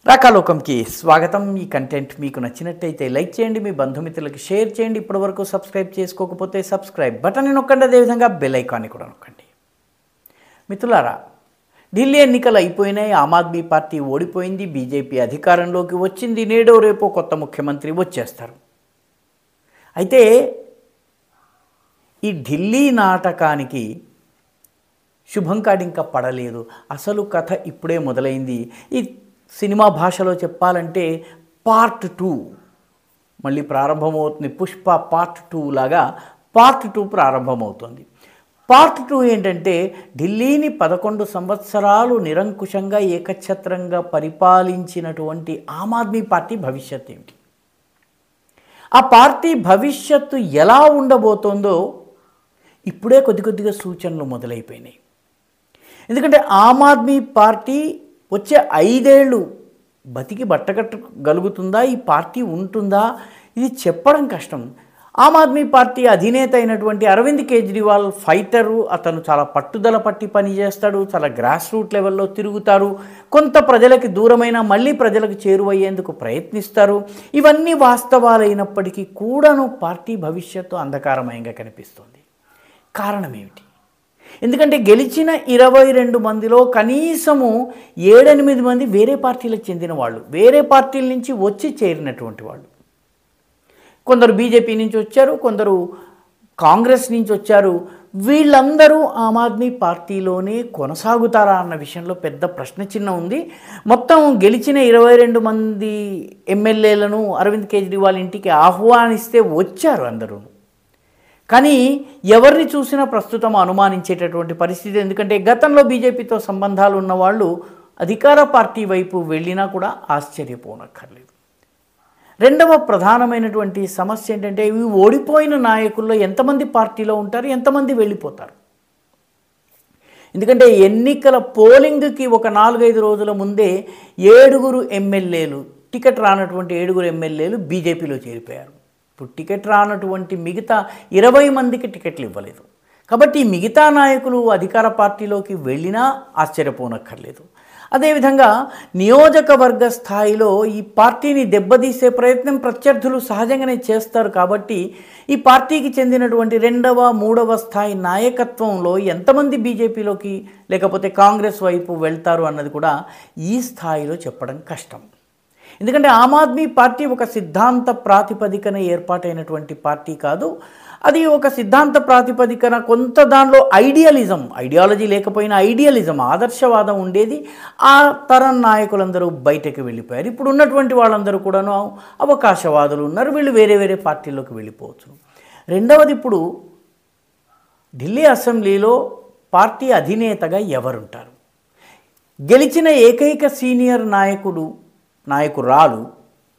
రాకాలోకంకి స్వాగతం. ఈ కంటెంట్ మీకు నచ్చినట్టయితే లైక్ చేయండి, మీ బంధుమిత్రులకి షేర్ చేయండి. ఇప్పటివరకు సబ్స్క్రైబ్ చేసుకోకపోతే సబ్స్క్రైబ్ బటన్ని నొక్కండి, అదేవిధంగా బెల్ ఐకాన్ని కూడా నొక్కండి. మిత్రులారా, ఢిల్లీ ఎన్నికలు అయిపోయినాయి. ఆమ్ ఆద్మీ పార్టీ ఓడిపోయింది, బీజేపీ అధికారంలోకి వచ్చింది. నేడో రేపో కొత్త ముఖ్యమంత్రి వచ్చేస్తారు. అయితే ఈ ఢిల్లీ నాటకానికి శుభం కార్డు ఇంకా పడలేదు. అసలు కథ ఇప్పుడే మొదలైంది. ఈ సినిమా భాషలో చెప్పాలంటే పార్ట్ 2 మళ్ళీ ప్రారంభమవుతుంది. పుష్ప పార్ట్ 2 లాగా పార్ట్ 2 ప్రారంభమవుతుంది. పార్ట్ 2 ఏంటంటే ఢిల్లీని 11 సంవత్సరాలు నిరంకుశంగా ఏకఛత్రంగా పరిపాలించినటువంటి ఆమ్ ఆద్మీ పార్టీ భవిష్యత్తు ఏమిటి, ఆ పార్టీ భవిష్యత్తు ఎలా ఉండబోతోందో ఇప్పుడే కొద్దిగా సూచనలు మొదలైపోయినాయి. ఎందుకంటే ఆమ్ ఆద్మీ పార్టీ వచ్చే 5 ఏళ్ళు బతికి బట్టగట్టగలుగుతుందా, ఈ పార్టీ ఉంటుందా, ఇది చెప్పడం కష్టం. ఆమ్ ఆద్మీ పార్టీ అధినేత అయినటువంటి అరవింద్ కేజ్రీవాల్ ఫైటరు. అతను చాలా పట్టుదల పట్టి పనిచేస్తాడు, చాలా గ్రాస్ రూట్ లెవెల్లో తిరుగుతారు, కొంత ప్రజలకి దూరమైన మళ్ళీ ప్రజలకు చేరువయ్యేందుకు ప్రయత్నిస్తారు. ఇవన్నీ వాస్తవాలైనప్పటికీ కూడాను పార్టీ భవిష్యత్తు అంధకారమయంగా కనిపిస్తుంది. కారణం ఏమిటి? ఎందుకంటే గెలిచిన 22 మందిలో కనీసము 7-8 మంది వేరే పార్టీలకు చెందిన వాళ్ళు, వేరే పార్టీల నుంచి వచ్చి చేరినటువంటి వాళ్ళు. కొందరు బీజేపీ నుంచి వచ్చారు, కొందరు కాంగ్రెస్ నుంచి వచ్చారు. వీళ్ళందరూ ఆమ్ ఆద్మీ పార్టీలోనే కొనసాగుతారా అన్న విషయంలో పెద్ద ప్రశ్న చిహ్నం ఉంది. మొత్తం గెలిచిన 22 మంది ఎమ్మెల్యేలను అరవింద్ కేజ్రీవాల్ ఇంటికి ఆహ్వానిస్తే వచ్చారు అందరూ. కానీ ఎవరిని చూసినా ప్రస్తుతం అనుమానించేటటువంటి పరిస్థితి. ఎందుకంటే గతంలో బీజేపీతో సంబంధాలు ఉన్నవాళ్ళు అధికార పార్టీ వైపు వెళ్ళినా కూడా ఆశ్చర్యపోనక్కర్లేదు. రెండవ ప్రధానమైనటువంటి సమస్య ఏంటంటే ఈ ఓడిపోయిన నాయకుల్లో ఎంతమంది పార్టీలో ఉంటారు, ఎంతమంది వెళ్ళిపోతారు. ఎందుకంటే ఎన్నికల పోలింగ్కి ఒక 4-5 రోజుల ముందే 7 ఎమ్మెల్యేలు, టికెట్ రానటువంటి 7 ఎమ్మెల్యేలు బీజేపీలో చేరిపోయారు. ఇప్పుడు టికెట్ రానటువంటి మిగతా 20 మందికి టికెట్లు ఇవ్వలేదు. కాబట్టి మిగతా నాయకులు అధికార పార్టీలోకి వెళ్ళినా ఆశ్చర్యపోనక్కర్లేదు. అదేవిధంగా నియోజకవర్గ స్థాయిలో ఈ పార్టీని దెబ్బతీసే ప్రయత్నం ప్రత్యర్థులు సహజంగానే చేస్తారు. కాబట్టి ఈ పార్టీకి చెందినటువంటి 2వ, 3వ స్థాయి నాయకత్వంలో ఎంతమంది బీజేపీలోకి లేకపోతే కాంగ్రెస్ వైపు వెళ్తారు అన్నది కూడా ఈ స్థాయిలో చెప్పడం కష్టం. ఎందుకంటే ఆమ్ ఆద్మీ పార్టీ ఒక సిద్ధాంత ప్రాతిపదికన ఏర్పాటైనటువంటి పార్టీ కాదు. అది ఒక సిద్ధాంత ప్రాతిపదికన కొంత దానిలో ఐడియాలజీ లేకపోయినా ఐడియలిజం, ఆదర్శవాదం ఉండేది. ఆ తరం నాయకులందరూ బయటకు వెళ్ళిపోయారు. ఇప్పుడు ఉన్నటువంటి వాళ్ళందరూ కూడాను అవకాశవాదులు ఉన్నారు. వీళ్ళు వేరే వేరే పార్టీల్లోకి వెళ్ళిపోవచ్చు. రెండవది, ఇప్పుడు ఢిల్లీ అసెంబ్లీలో పార్టీ అధినేతగా ఎవరుంటారు? గెలిచిన ఏకైక సీనియర్ నాయకురాలు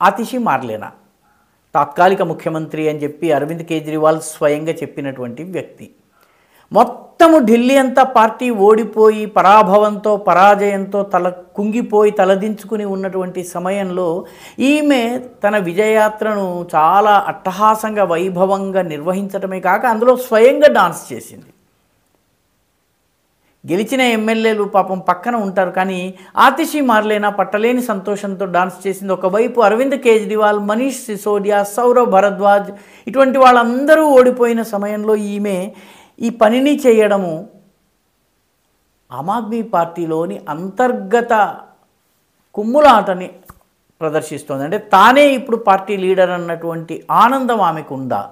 ఆతిషి మార్లేనా, తాత్కాలిక ముఖ్యమంత్రి అని చెప్పి అరవింద్ కేజ్రీవాల్ స్వయంగా చెప్పినటువంటి వ్యక్తి. మొత్తము ఢిల్లీ అంతా పార్టీ ఓడిపోయి పరాభవంతో, పరాజయంతో కుంగిపోయి తలదించుకుని ఉన్నటువంటి సమయంలో ఈమె తన విజయయాత్రను చాలా అట్టహాసంగా వైభవంగా నిర్వహించడమే కాక అందులో స్వయంగా డాన్స్ చేసింది. గెలిచిన ఎమ్మెల్యేలు పాపం పక్కన ఉంటారు, కానీ ఆతిషి మార్లేనా పట్టలేని సంతోషంతో డాన్స్ చేసింది. ఒకవైపు అరవింద్ కేజ్రీవాల్, మనీష్ సిసోడియా, సౌరవ్ భరద్వాజ్ ఇటువంటి వాళ్ళందరూ ఓడిపోయిన సమయంలో ఈమె ఈ పనిని చేయడము ఆమ్ ఆద్మీ పార్టీలోని అంతర్గత కుమ్ములాటని ప్రదర్శిస్తోంది. అంటే తానే ఇప్పుడు పార్టీ లీడర్ అన్నటువంటి ఆనందం ఆమెకు ఉందా?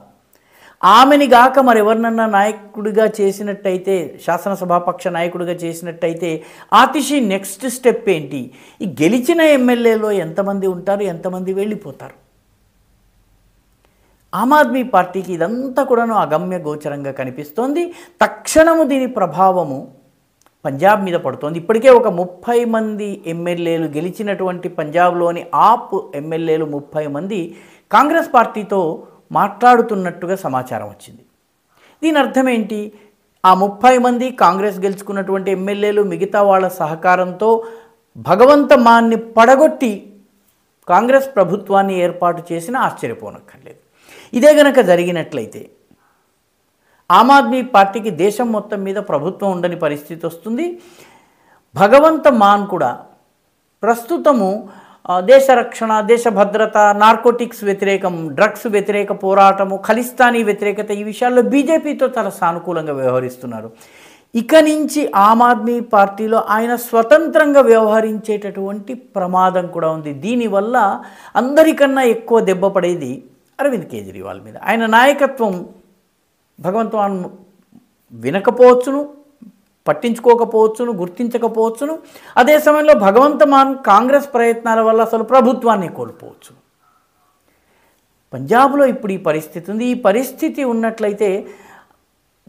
ఆమెని గాక మరెవరినన్నా నాయకుడిగా చేసినట్టయితే, శాసనసభాపక్ష నాయకుడిగా చేసినట్టయితే ఆతిషి నెక్స్ట్ స్టెప్ ఏంటి? ఈ గెలిచిన ఎమ్మెల్యేలో ఎంతమంది ఉంటారు, ఎంతమంది వెళ్ళిపోతారు? ఆమ్ ఆద్మీ పార్టీకి ఇదంతా కూడాను అగమ్య గోచరంగా కనిపిస్తోంది. తక్షణము దీని ప్రభావము పంజాబ్ మీద పడుతోంది. ఇప్పటికే ఒక 30 మంది ఎమ్మెల్యేలు గెలిచినటువంటి పంజాబ్లోని ఆప్ ఎమ్మెల్యేలు 30 మంది కాంగ్రెస్ పార్టీతో మాట్లాడుతున్నట్టుగా సమాచారం వచ్చింది. దీని అర్థం ఏంటి? ఆ 30 మంది కాంగ్రెస్ గెలుచుకున్నటువంటి ఎమ్మెల్యేలు మిగతా వాళ్ళ సహకారంతో భగవంత మాన్ని పడగొట్టి కాంగ్రెస్ ప్రభుత్వాన్ని ఏర్పాటు చేసినా ఆశ్చర్యపోనక్కర్లేదు. ఇదే గనక జరిగినట్లయితే ఆమ్ ఆద్మీ పార్టీకి దేశం మొత్తం మీద ప్రభుత్వం ఉండని పరిస్థితి వస్తుంది. భగవంత మాన్ కూడా ప్రస్తుతము దేశ రక్షణ, దేశ భద్రత, నార్కోటిక్స్ వ్యతిరేకం, డ్రగ్స్ వ్యతిరేక పోరాటము, ఖలిస్తానీ వ్యతిరేకత, ఈ విషయాల్లో బీజేపీతో చాలా సానుకూలంగా వ్యవహరిస్తున్నారు. ఇక నుంచి ఆమ్ ఆద్మీ పార్టీలో ఆయన స్వతంత్రంగా వ్యవహరించేటటువంటి ప్రమాదం కూడా ఉంది. దీనివల్ల అందరికన్నా ఎక్కువ దెబ్బ పడేది అరవింద్ కేజ్రీవాల్ మీద. ఆయన నాయకత్వం భగవంత్ మాన్ వినకపోవచ్చును, పట్టించుకోకపోవచ్చును, గుర్తించకపోవచ్చును. అదే సమయంలో భగవంత్ మాన్ కాంగ్రెస్ ప్రయత్నాల వల్ల అసలు ప్రభుత్వాన్ని కోల్పోవచ్చు. పంజాబ్లో ఇప్పుడు ఈ పరిస్థితి ఉంది. ఈ పరిస్థితి ఉన్నట్లయితే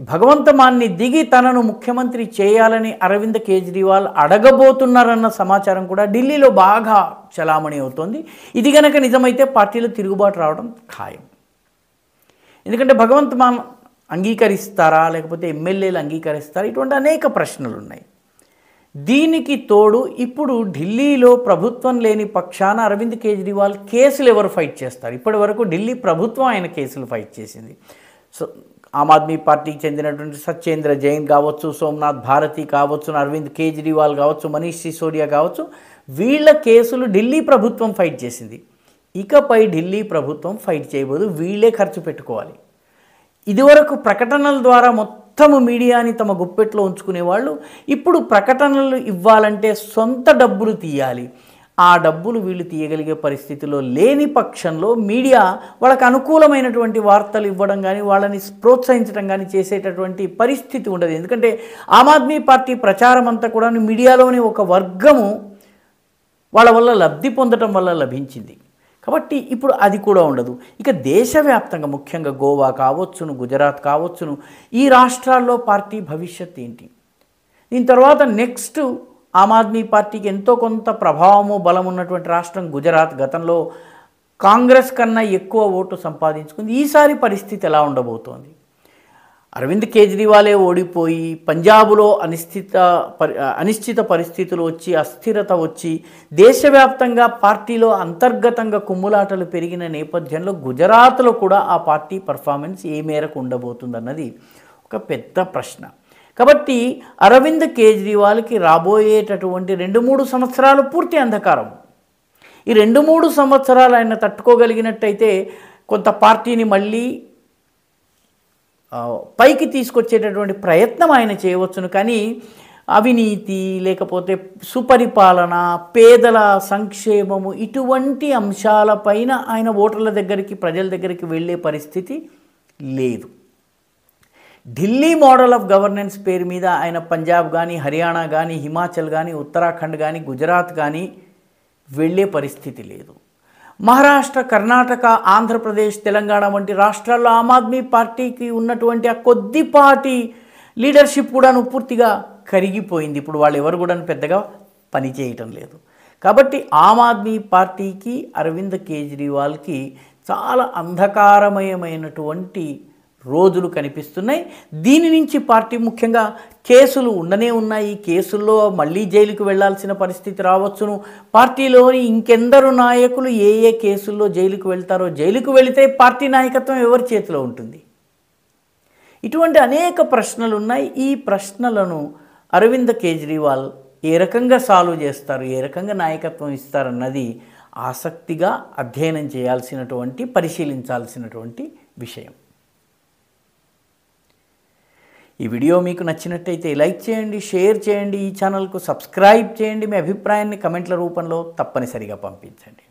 భగవంత్ మాన్ని దిగి తనను ముఖ్యమంత్రి చేయాలని అరవింద్ కేజ్రీవాల్ అడగబోతున్నారన్న సమాచారం కూడా ఢిల్లీలో బాగా చలామణి అవుతోంది. ఇది గనక నిజమైతే పార్టీలో తిరుగుబాటు రావడం ఖాయం. ఎందుకంటే భగవంత్ మాన్ అంగీకరిస్తారా, లేకపోతే ఎమ్మెల్యేలు అంగీకరిస్తారా, ఇటువంటి అనేక ప్రశ్నలు ఉన్నాయి. దీనికి తోడు ఇప్పుడు ఢిల్లీలో ప్రభుత్వం లేని పక్షాన అరవింద్ కేజ్రీవాల్ కేసులు ఎవరు ఫైట్ చేస్తారు? ఇప్పటి వరకు ఢిల్లీ ప్రభుత్వం ఆయన కేసులు ఫైట్ చేసింది. సో ఆమ్ ఆద్మీ పార్టీకి చెందినటువంటి సత్యేంద్ర జైన్ కావచ్చు, సోమనాథ్ భారతి కావచ్చు, అరవింద్ కేజ్రీవాల్ కావచ్చు, మనీష్ సిసోడియా కావచ్చు, వీళ్ళ కేసులు ఢిల్లీ ప్రభుత్వం ఫైట్ చేసింది. ఇకపై ఢిల్లీ ప్రభుత్వం ఫైట్ చేయబోదు, వీళ్ళే ఖర్చు పెట్టుకోవాలి. ఇదివరకు ప్రకటనల ద్వారా మొత్తము మీడియాని తమ గుప్పెట్లో ఉంచుకునేవాళ్ళు ఇప్పుడు ప్రకటనలు ఇవ్వాలంటే సొంత డబ్బులు తీయాలి. ఆ డబ్బులు వీళ్ళు తీయగలిగే పరిస్థితిలో లేని పక్షంలో మీడియా వాళ్ళకు అనుకూలమైనటువంటి వార్తలు ఇవ్వడం కానీ, వాళ్ళని ప్రోత్సహించడం కానీ చేసేటటువంటి పరిస్థితి ఉండదు. ఎందుకంటే ఆమ్ ఆద్మీ పార్టీ ప్రచారం అంతా కూడా మీడియాలోని ఒక వర్గము వాళ్ళ వల్ల లబ్ధి పొందడం వల్ల లభించింది. కాబట్టి ఇప్పుడు అది కూడా ఉండదు. ఇక దేశవ్యాప్తంగా ముఖ్యంగా గోవా కావచ్చును, గుజరాత్ కావచ్చును, ఈ రాష్ట్రాల్లో పార్టీ భవిష్యత్ ఏంటి? దీని తర్వాత నెక్స్ట్ ఆమ్ ఆద్మీ పార్టీకి ఎంతో కొంత ప్రభావము, బలం ఉన్నటువంటి రాష్ట్రం గుజరాత్. గతంలో కాంగ్రెస్ కన్నా ఎక్కువ ఓటు సంపాదించుకుంది. ఈసారి పరిస్థితి ఎలా ఉండబోతోంది? అరవింద్ కేజ్రీవాలే ఓడిపోయి పంజాబ్లో అనిశ్చిత పరిస్థితులు వచ్చి, అస్థిరత వచ్చి, దేశవ్యాప్తంగా పార్టీలో అంతర్గతంగా కుమ్ములాటలు పెరిగిన నేపథ్యంలో గుజరాత్లో కూడా ఆ పార్టీ పర్ఫార్మెన్స్ ఏ మేరకు ఉండబోతుందన్నది ఒక పెద్ద ప్రశ్న. కాబట్టి అరవింద్ కేజ్రీవాల్కి రాబోయేటటువంటి 2-3 సంవత్సరాలు పూర్తి అంధకారం. ఈ 2-3 సంవత్సరాలు ఆయన తట్టుకోగలిగినట్టయితే కొంత పార్టీని మళ్ళీ పైకి తీసుకొచ్చేటటువంటి ప్రయత్నం ఆయన చేయవచ్చును. కానీ అవినీతి, లేకపోతే సుపరిపాలన, పేదల సంక్షేమము, ఇటువంటి అంశాలపైన ఆయన ఓటర్ల దగ్గరికి, ప్రజల దగ్గరికి వెళ్ళే పరిస్థితి లేదు. ఢిల్లీ మోడల్ ఆఫ్ గవర్నెన్స్ పేరు మీద ఆయన పంజాబ్ కానీ, హర్యానా కానీ, హిమాచల్ కానీ, ఉత్తరాఖండ్ కానీ, గుజరాత్ కానీ వెళ్ళే పరిస్థితి లేదు. మహారాష్ట్ర, కర్ణాటక, ఆంధ్రప్రదేశ్, తెలంగాణ వంటి రాష్ట్రాల్లో ఆమ్ ఆద్మీ పార్టీకి ఉన్నటువంటి ఆ కొద్దిపాటి లీడర్షిప్ కూడా పూర్తిగా కరిగిపోయింది. ఇప్పుడు వాళ్ళు ఎవరు కూడా పెద్దగా పనిచేయటం లేదు. కాబట్టి ఆమ్ ఆద్మీ పార్టీకి, అరవింద్ కేజ్రీవాల్కి చాలా అంధకారమయమైనటువంటి రోజులు కనిపిస్తున్నాయి. దీని నుంచి పార్టీ ముఖ్యంగా కేసులు ఉండనే ఉన్నాయి. కేసుల్లో మళ్ళీ జైలుకు వెళ్లాల్సిన పరిస్థితి రావచ్చును. పార్టీలోని ఇంకెందరు నాయకులు ఏ ఏ కేసుల్లో జైలుకు వెళ్తారో, జైలుకు వెళితే పార్టీ నాయకత్వం ఎవరి చేతిలో ఉంటుంది? ఇటువంటి అనేక ప్రశ్నలు ఉన్నాయి. ఈ ప్రశ్నలను అరవింద్ కేజ్రీవాల్ ఏ రకంగా సాల్వ్ చేస్తారు, ఏ రకంగా నాయకత్వం ఇస్తారన్నది ఆసక్తిగా అధ్యయనం చేయాల్సినటువంటి, పరిశీలించాల్సినటువంటి విషయం. ఈ వీడియో మీకు నచ్చినట్టయితే లైక్ చేయండి, షేర్ చేయండి, ఈ ఛానల్కు సబ్స్క్రైబ్ చేయండి. మీ అభిప్రాయాన్ని కమెంట్ల రూపంలో తప్పనిసరిగా పంపించండి.